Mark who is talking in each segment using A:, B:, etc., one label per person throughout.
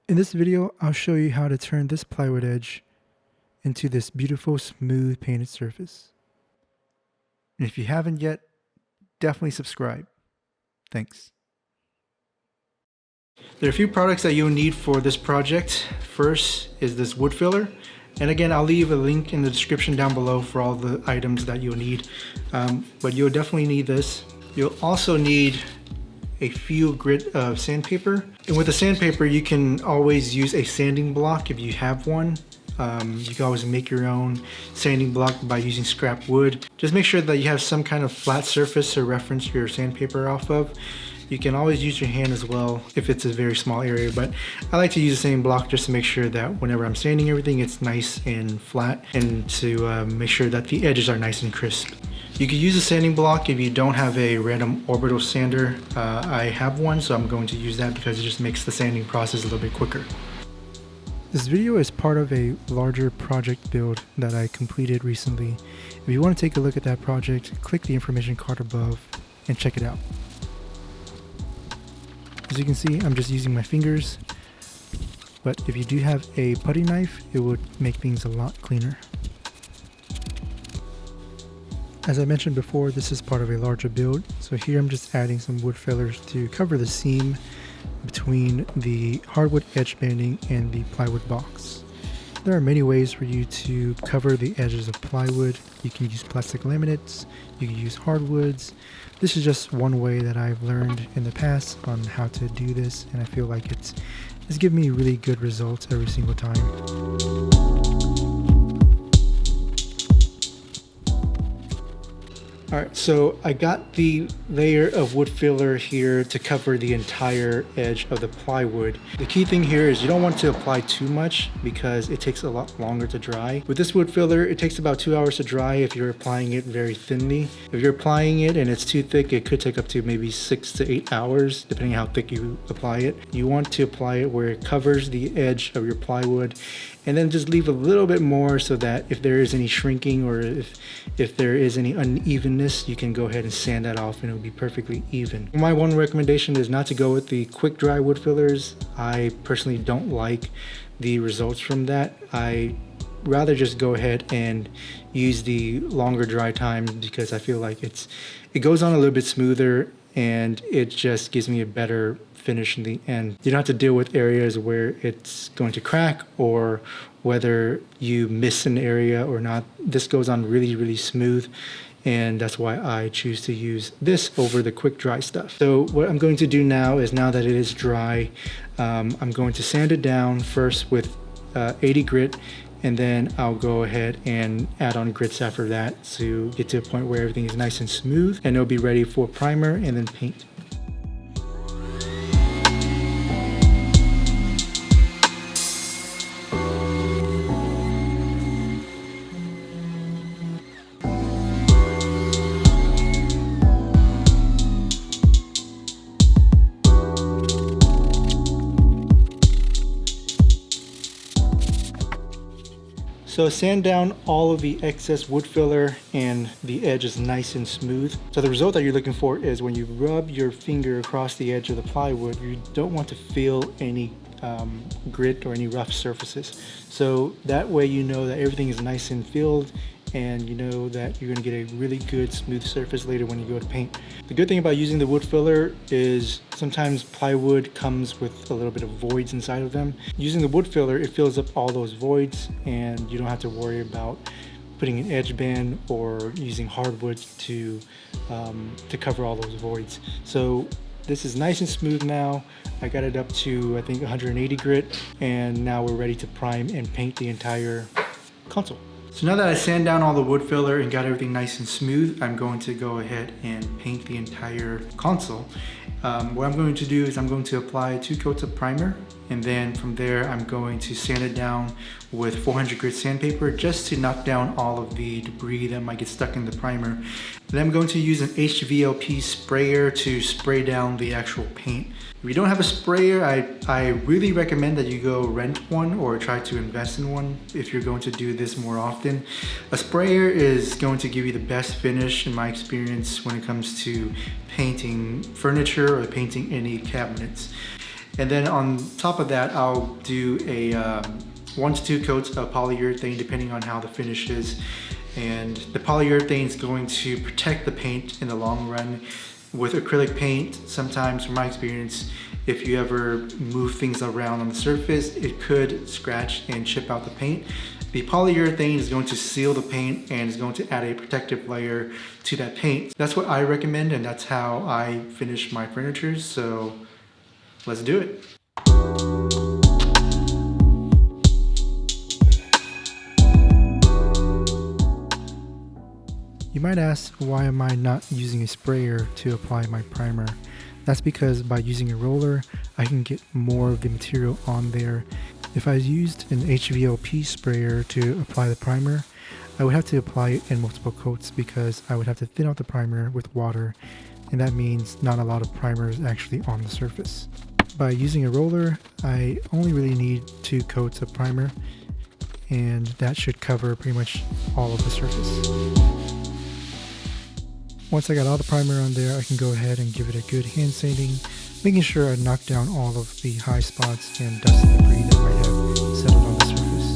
A: In this video, I'll show you how to turn this plywood edge into this beautiful, smooth painted surface. And if you haven't yet, definitely subscribe. Thanks. There are a few products that you'll need for this project. First is this wood filler. And again, I'll leave a link in the description down below for all the items that you'll need. But you'll definitely need this. You'll also need a few grit of sandpaper. And with the sandpaper, you can always use a sanding block if you have one. You can always make your own sanding block by using scrap wood. Just make sure that you have some kind of flat surface to reference your sandpaper off of. You can always use your hand as well if it's a very small area, but I like to use the same block just to make sure that whenever I'm sanding everything, it's nice and flat, and to make sure that the edges are nice and crisp. You could use a sanding block if you don't have a random orbital sander. I have one, so I'm going to use that because it just makes the sanding process a little bit quicker. This video is part of a larger project build that I completed recently. If you want to take a look at that project, click the information card above and check it out. As you can see, I'm just using my fingers, but if you do have a putty knife, it would make things a lot cleaner. As I mentioned before, this is part of a larger build, so here I'm just adding some wood fillers to cover the seam between the hardwood edge banding and the plywood box. There are many ways for you to cover the edges of plywood. You can use plastic laminates, you can use hardwoods. This is just one way that I've learned in the past on how to do this, and I feel like it's given me really good results every single time. Alright, so I got the layer of wood filler here to cover the entire edge of the plywood. The key thing here is you don't want to apply too much because it takes a lot longer to dry. With this wood filler, it takes about 2 hours to dry if you're applying it very thinly. If you're applying it and it's too thick, it could take up to maybe 6 to 8 hours, depending on how thick you apply it. You want to apply it where it covers the edge of your plywood, and then just leave a little bit more so that if there is any shrinking or if there is any unevenness, you can go ahead and sand that off and it'll be perfectly even. My one recommendation is not to go with the quick dry wood fillers. I personally don't like the results from that. I rather just go ahead and use the longer dry time because I feel like it goes on a little bit smoother and it just gives me a better finish in the end. You don't have to deal with areas where it's going to crack or whether you miss an area or not. This goes on really, really smooth, and that's why I choose to use this over the quick dry stuff. So what I'm going to do now is, now that it is dry, I'm going to sand it down first with 80 grit, and then I'll go ahead and add on grits after that to get to a point where everything is nice and smooth, and it'll be ready for primer and then paint. So sand down all of the excess wood filler and the edge is nice and smooth. So the result that you're looking for is when you rub your finger across the edge of the plywood, you don't want to feel any grit or any rough surfaces. So that way you know that everything is nice and filled, and you know that you're going to get a really good smooth surface later when you go to paint. The good thing about using the wood filler is sometimes plywood comes with a little bit of voids inside of them. Using the wood filler, it fills up all those voids and you don't have to worry about putting an edge band or using hardwoods to cover all those voids. So this is nice and smooth now. I got it up to, I think, 180 grit, and now we're ready to prime and paint the entire console. So now that I sand down all the wood filler and got everything nice and smooth, I'm going to go ahead and paint the entire console. What I'm going to do is I'm going to apply 2 coats of primer, and then from there I'm going to sand it down with 400 grit sandpaper just to knock down all of the debris that might get stuck in the primer. Then I'm going to use an HVLP sprayer to spray down the actual paint. If you don't have a sprayer, I really recommend that you go rent one or try to invest in one if you're going to do this more often. A sprayer is going to give you the best finish in my experience when it comes to painting furniture or painting any cabinets. And then on top of that, I'll do a 1 to 2 coats of polyurethane depending on how the finish is. And the polyurethane is going to protect the paint in the long run. With acrylic paint, sometimes from my experience, if you ever move things around on the surface, it could scratch and chip out the paint. The polyurethane is going to seal the paint and is going to add a protective layer to that paint. That's what I recommend, and that's how I finish my furniture, so let's do it. You might ask, why am I not using a sprayer to apply my primer? That's because by using a roller, I can get more of the material on there. If I used an HVLP sprayer to apply the primer, I would have to apply it in multiple coats because I would have to thin out the primer with water, and that means not a lot of primer is actually on the surface. By using a roller, I only really need 2 coats of primer, and that should cover pretty much all of the surface. Once I got all the primer on there, I can go ahead and give it a good hand sanding, making sure I knock down all of the high spots and dust and debris that might have settled on the surface.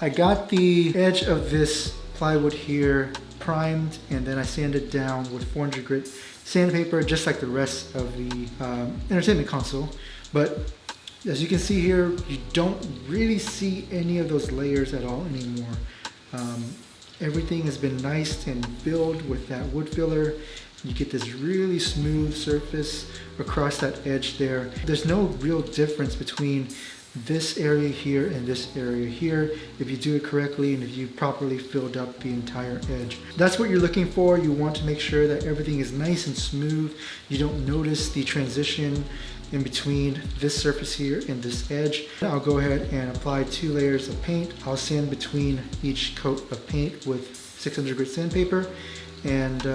A: I got the edge of this plywood here primed, and then I sanded down with 400 grit sandpaper, just like the rest of the entertainment console. But as you can see here, you don't really see any of those layers at all anymore. Everything has been nice and filled with that wood filler. You get this really smooth surface across that edge there. There's no real difference between this area here and this area here if you do it correctly and if you properly filled up the entire edge. That's what you're looking for. You want to make sure that everything is nice and smooth. You don't notice the transition in between this surface here and this edge. I'll go ahead and apply 2 layers of paint. I'll sand between each coat of paint with 600 grit sandpaper, and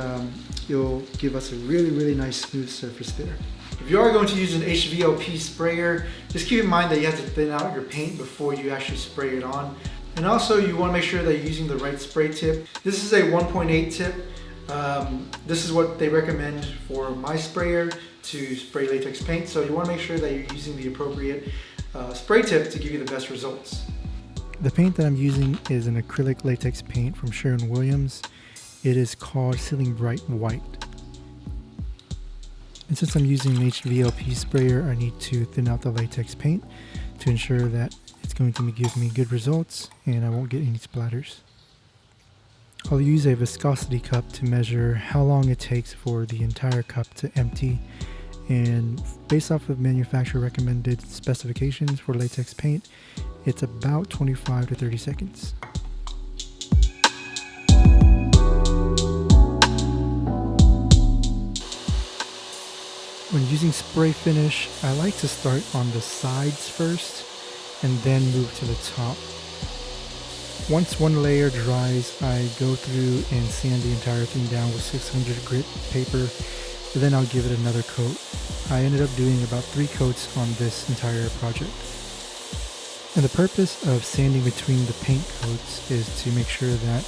A: it'll give us a really nice smooth surface there. If you are going to use an HVLP sprayer, just keep in mind that you have to thin out your paint before you actually spray it on. And also you want to make sure that you're using the right spray tip. This is a 1.8 tip. This is what they recommend for my sprayer to spray latex paint, so you want to make sure that you're using the appropriate spray tip to give you the best results. The paint that I'm using is an acrylic latex paint from Sherwin-Williams. It is called Ceiling Bright White. And since I'm using an HVLP sprayer, I need to thin out the latex paint to ensure that it's going to give me good results and I won't get any splatters. I'll use a viscosity cup to measure how long it takes for the entire cup to empty, and based off of manufacturer recommended specifications for latex paint, it's about 25 to 30 seconds. When using spray finish, I like to start on the sides first and then move to the top. Once one layer dries, I go through and sand the entire thing down with 600 grit paper, and then I'll give it another coat. I ended up doing about 3 coats on this entire project. And the purpose of sanding between the paint coats is to make sure that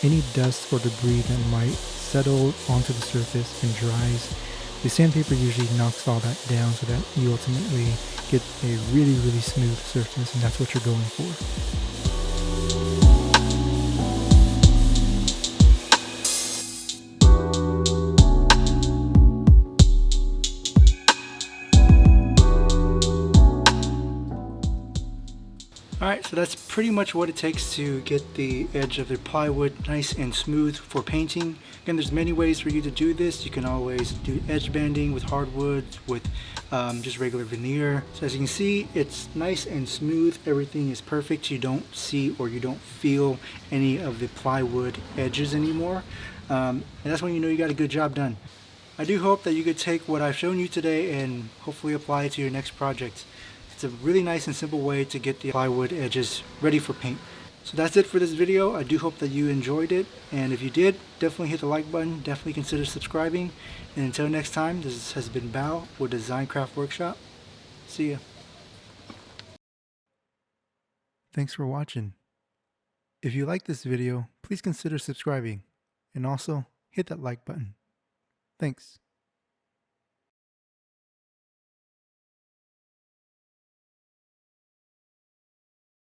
A: any dust or debris that might settle onto the surface and dries, the sandpaper usually knocks all that down so that you ultimately get a really smooth surface, and that's what you're going for. Alright, so that's pretty much what it takes to get the edge of the plywood nice and smooth for painting. Again, there's many ways for you to do this. You can always do edge banding with hardwood, with just regular veneer. So as you can see, it's nice and smooth. Everything is perfect. You don't see or you don't feel any of the plywood edges anymore. And that's when you know you got a good job done. I do hope that you could take what I've shown you today and hopefully apply it to your next project. It's a really nice and simple way to get the plywood edges ready for paint. So that's it for this video. I do hope that you enjoyed it, and if you did, definitely hit the like button, definitely consider subscribing, and until next time, this has been Bao with Design Craft Workshop. See ya. Thanks for watching. If you like this video, please consider subscribing, and also hit that like button. Thanks.